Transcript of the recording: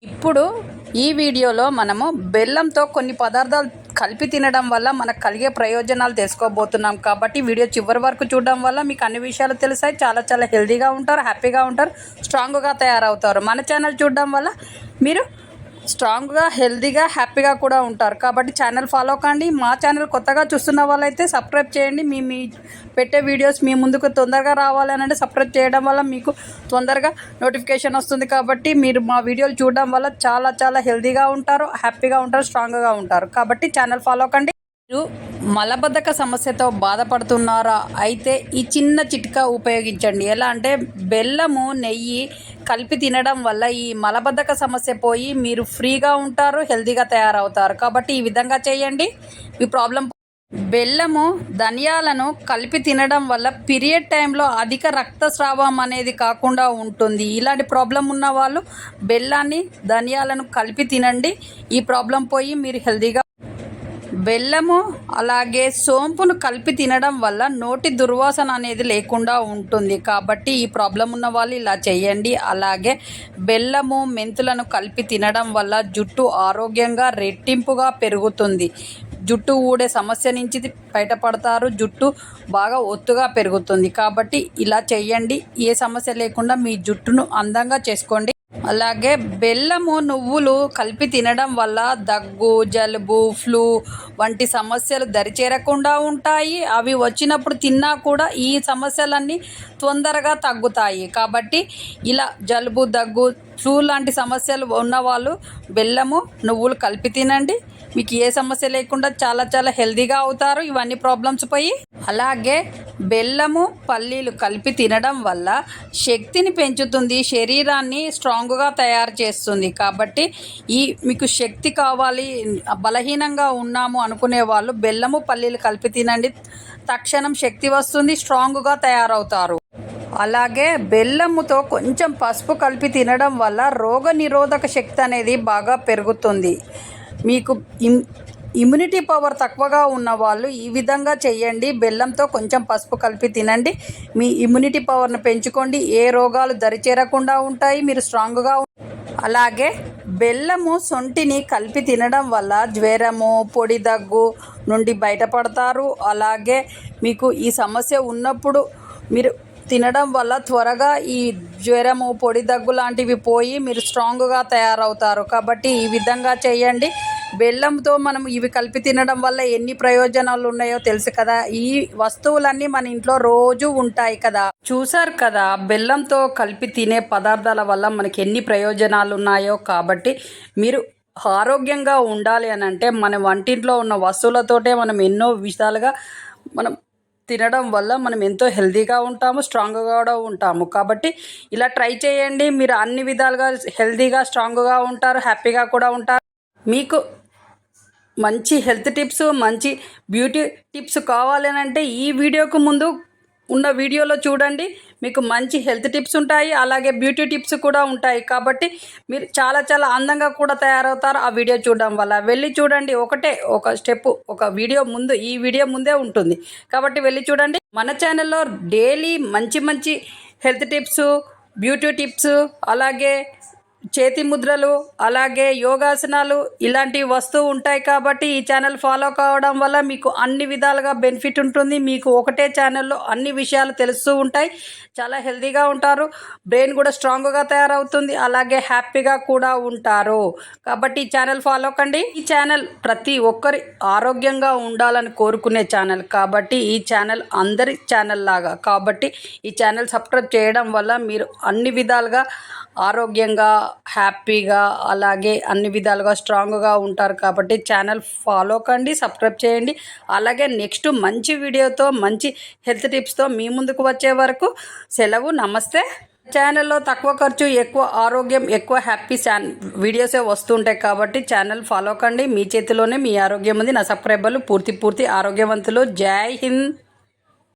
ఇప్పుడు ఈ వీడియోలో మనము బెల్లంతో కొన్ని పదార్థాలు కలిపి తినడం వల్ల మనకు కలిగే ప్రయోజనాలు తెలుసుకోబోతున్నాం. కాబట్టి వీడియో చివరి వరకు చూడడం వల్ల మీకు అన్ని విషయాలు తెలుస్తాయి. చాలా హెల్తీగా ఉంటారు, హ్యాపీగా ఉంటారు, స్ట్రాంగ్గా తయారవుతారు. మన ఛానల్ చూడడం వల్ల మీరు స్ట్రాంగ్గా, హెల్తీగా, హ్యాపీగా కూడా ఉంటారు. కాబట్టి ఛానల్ ఫాలో కండి. మా ఛానల్ కొత్తగా చూస్తున్న వాళ్ళైతే సబ్స్క్రైబ్ చేయండి. మీ పెట్టే వీడియోస్ మీ ముందుకు తొందరగా రావాలని అంటే సబ్స్క్రైబ్ చేయడం వల్ల మీకు తొందరగా నోటిఫికేషన్ వస్తుంది. కాబట్టి మీరు మా వీడియోలు చూడడం వల్ల చాలా హెల్తీగా ఉంటారు, హ్యాపీగా ఉంటారు, స్ట్రాంగ్గా ఉంటారు. కాబట్టి ఛానల్ ఫాలో కండి. మీరు మలబద్ధక సమస్యతో బాధపడుతున్నారా? అయితే ఈ చిన్న చిట్కా ఉపయోగించండి. ఎలా అంటే బెల్లము, నెయ్యి కలిపి తినడం వల్ల ఈ మలబద్ధక సమస్య పోయి మీరు ఫ్రీగా ఉంటారు, హెల్తీగా తయారవుతారు. కాబట్టి ఈ విధంగా చేయండి, మీ ప్రాబ్లం. బెల్లము, ధనియాలను కలిపి తినడం వల్ల పీరియడ్ టైంలో అధిక రక్తస్రావం అనేది కాకుండా ఉంటుంది. ఇలాంటి ప్రాబ్లం ఉన్న వాళ్ళు బెల్లాన్ని, ధనియాలను కలిపి తినండి. ఈ ప్రాబ్లం పోయి మీరు హెల్తీగా. బెల్లము అలాగే సోంపును కలిపి తినడం వల్ల నోటి దుర్వాసన అనేది లేకుండా ఉంటుంది. కాబట్టి ఈ ప్రాబ్లం ఉన్న వాళ్ళు ఇలా చేయండి. అలాగే బెల్లము, మెంతులను కలిపి తినడం వల్ల జుట్టు ఆరోగ్యంగా రెట్టింపుగా పెరుగుతుంది. జుట్టు ఊడే సమస్య నుంచి బయటపడతారు. జుట్టు బాగా ఒత్తుగా పెరుగుతుంది. కాబట్టి ఇలా చేయండి. ఏ సమస్య లేకుండా మీ జుట్టును అందంగా చేసుకోండి. అలాగే బెల్లము, నువ్వులు కలిపి తినడం వల్ల దగ్గు, జలుబు, ఫ్లూ వంటి సమస్యలు దరిచేరకుండా ఉంటాయి. అవి వచ్చినప్పుడు తిన్నా కూడా ఈ సమస్యలన్నీ తొందరగా తగ్గుతాయి. కాబట్టి ఇలా జలుబు, దగ్గు, ఫ్లూ లాంటి సమస్యలు ఉన్నవాళ్ళు బెల్లము, నువ్వులు కలిపి తినండి. మీకు ఏ సమస్య లేకుండా చాలా హెల్తీగా అవుతారు. ఇవన్నీ ప్రాబ్లమ్స్ పోయి. అలాగే బెల్లము, పల్లీలు కలిపి తినడం వల్ల శక్తిని పెంచుతుంది, శరీరాన్ని స్ట్రాంగ్గా తయారు చేస్తుంది. కాబట్టి మీకు శక్తి కావాలి, బలహీనంగా ఉన్నాము అనుకునే వాళ్ళు బెల్లము, పల్లీలు కలిపి తినండి. తక్షణం శక్తి వస్తుంది, స్ట్రాంగ్గా తయారవుతారు. అలాగే బెల్లముతో కొంచెం పసుపు కలిపి తినడం వల్ల రోగ నిరోధక శక్తి అనేది బాగా పెరుగుతుంది. మీకు ఇమ్యూనిటీ పవర్ తక్కువగా ఉన్న వాళ్ళు ఈ విధంగా చేయండి. బెల్లంతో కొంచెం పసుపు కలిపి తినండి. మీ ఇమ్యూనిటీ పవర్ను పెంచుకోండి. ఏ రోగాలు దరిచేరకుండా ఉంటాయి, మీరు స్ట్రాంగ్గా. అలాగే బెల్లము, సొంటిని కలిపి తినడం వల్ల జ్వరము, పొడి దగ్గు నుండి బయటపడతారు. అలాగే మీకు ఈ సమస్య ఉన్నప్పుడు మీరు తినడం వల్ల త్వరగా ఈ జ్వరము, పొడి దగ్గు లాంటివి పోయి మీరు స్ట్రాంగ్గా తయారవుతారు. కాబట్టి ఈ విధంగా చేయండి. బెల్లంతో మనం ఇవి కలిపి తినడం వల్ల ఎన్ని ప్రయోజనాలు ఉన్నాయో తెలుసు కదా. ఈ వస్తువులన్నీ మన ఇంట్లో రోజు ఉంటాయి కదా. చూసారు కదా బెల్లంతో కలిపి తినే పదార్థాల వల్ల మనకి ఎన్ని ప్రయోజనాలు ఉన్నాయో. కాబట్టి మీరు ఆరోగ్యంగా ఉండాలి అని అంటే మన వంటింట్లో ఉన్న వస్తువులతోటే మనం ఎన్నో విధాలుగా మనం తినడం వల్ల మనం ఎంతో హెల్తీగా ఉంటాము, స్ట్రాంగ్గా కూడా ఉంటాము. కాబట్టి ఇలా ట్రై చేయండి. మీరు అన్ని విధాలుగా హెల్తీగా, స్ట్రాంగ్గా ఉంటారు, హ్యాపీగా కూడా ఉంటారు. మీకు మంచి హెల్త్ టిప్స్, మంచి బ్యూటీ టిప్స్ కావాలని అంటే ఈ వీడియోకు ముందు ఉన్న వీడియోలో చూడండి. మీకు మంచి హెల్త్ టిప్స్ ఉంటాయి, అలాగే బ్యూటీ టిప్స్ కూడా ఉంటాయి. కాబట్టి మీరు చాలా అందంగా కూడా తయారవుతారు ఆ వీడియో చూడడం వల్ల. వెళ్ళి చూడండి. ఒక స్టెప్ ఒక వీడియో ముందు, ఈ వీడియో ముందే ఉంటుంది. కాబట్టి వెళ్ళి చూడండి. మన ఛానల్లో డైలీ మంచి హెల్త్ టిప్స్, బ్యూటీ టిప్స్, అలాగే చేతి ముద్రలు, అలాగే యోగాసనాలు ఇలాంటివి వస్తూ ఉంటాయి. కాబట్టి ఈ ఛానల్ ఫాలో కావడం వల్ల మీకు అన్ని విధాలుగా బెనిఫిట్ ఉంటుంది. మీకు ఒకటే ఛానల్లో అన్ని విషయాలు తెలుస్తూ ఉంటాయి. చాలా హెల్తీగా ఉంటారు, బ్రెయిన్ కూడా స్ట్రాంగ్గా తయారవుతుంది, అలాగే హ్యాపీగా కూడా ఉంటారు. కాబట్టి ఈ ఛానల్ ఫాలో కండి. ఈ ఛానల్ ప్రతి ఒక్కరి ఆరోగ్యంగా ఉండాలని కోరుకునే ఛానల్. కాబట్టి ఈ ఛానల్ అందరి ఛానల్ లాగా. కాబట్టి ఈ ఛానల్ సబ్స్క్రైబ్ చేయడం వల్ల మీరు అన్ని విధాలుగా ఆరోగ్యంగా, హ్యాపీగా, అలాగే అన్ని విధాలుగా స్ట్రాంగ్గా ఉంటారు. కాబట్టి ఛానల్ ఫాలో కండి, సబ్స్క్రైబ్ చేయండి. అలాగే నెక్స్ట్ మంచి వీడియోతో, మంచి హెల్త్ టిప్స్తో మీ ముందుకు వచ్చే వరకు సెలవు. నమస్తే. ఛానల్లో తక్కువ ఖర్చు, ఎక్కువ ఆరోగ్యం, ఎక్కువ హ్యాపీ వీడియోసే వస్తుంటాయి. కాబట్టి ఛానల్ ఫాలో కండి. మీ చేతిలోనే మీ ఆరోగ్యం ఉంది. నా సబ్స్క్రైబర్లు పూర్తి ఆరోగ్యవంతులు. జై హింద్.